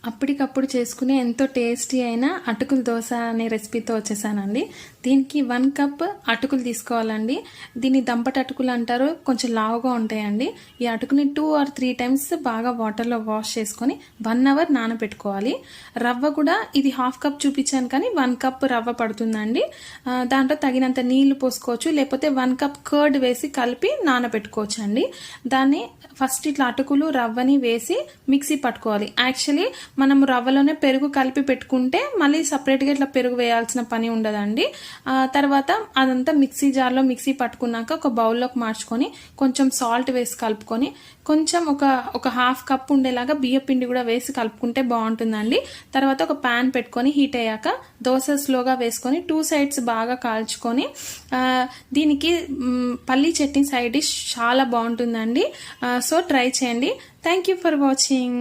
అప్పటికప్పుడు చేసుకునే ఎంతో టేస్టీ అయిన అటుకుల దోశ అనే రెసిపీతో వచ్చేసానండి. దీనికి 1 కప్ అటుకులు తీసుకోవాలండి. దీన్ని దంపటి అటుకులు అంటారు, కొంచెం లావుగా ఉంటాయండి. ఈ అటుకుని 2 or 3 టైమ్స్ బాగా వాటర్లో వాష్ చేసుకొని 1 అవర్ నానబెట్టుకోవాలి. రవ్వ కూడా ఇది 1/2 కప్ చూపించాను కానీ 1 కప్ రవ్వ పడుతుందండి. దాంట్లో తగినంత నీళ్లు పోసుకోవచ్చు, లేకపోతే 1 కప్ కర్డ్ వేసి కలిపి నానబెట్టుకోవచ్చు అండి. దాన్ని ఫస్ట్ ఇట్లా అటుకులు రవ్వని వేసి మిక్సీ పట్టుకోవాలి. యాక్చువల్లీ మనం రవ్వలోనే పెరుగు కలిపి పెట్టుకుంటే మళ్ళీ సపరేట్గా ఇట్లా పెరుగు వేయాల్సిన పని ఉండదండి. తర్వాత అదంతా మిక్సీ జార్లో మిక్సీ పట్టుకున్నాక ఒక బౌల్లోకి మార్చుకొని కొంచెం సాల్ట్ వేసి కలుపుకొని కొంచెం ఒక 1/2 కప్ ఉండేలాగా బియ్య పిండి కూడా వేసి కలుపుకుంటే బాగుంటుందండి. తర్వాత ఒక ప్యాన్ పెట్టుకొని హీట్ అయ్యాక దోశ స్లోగా వేసుకొని 2 సైడ్స్ బాగా కాల్చుకొని దీనికి పల్లీ చట్నీ సైడ్ డిష్ చాలా బాగుంటుందండి. సో ట్రై చేయండి. Thank you for watching.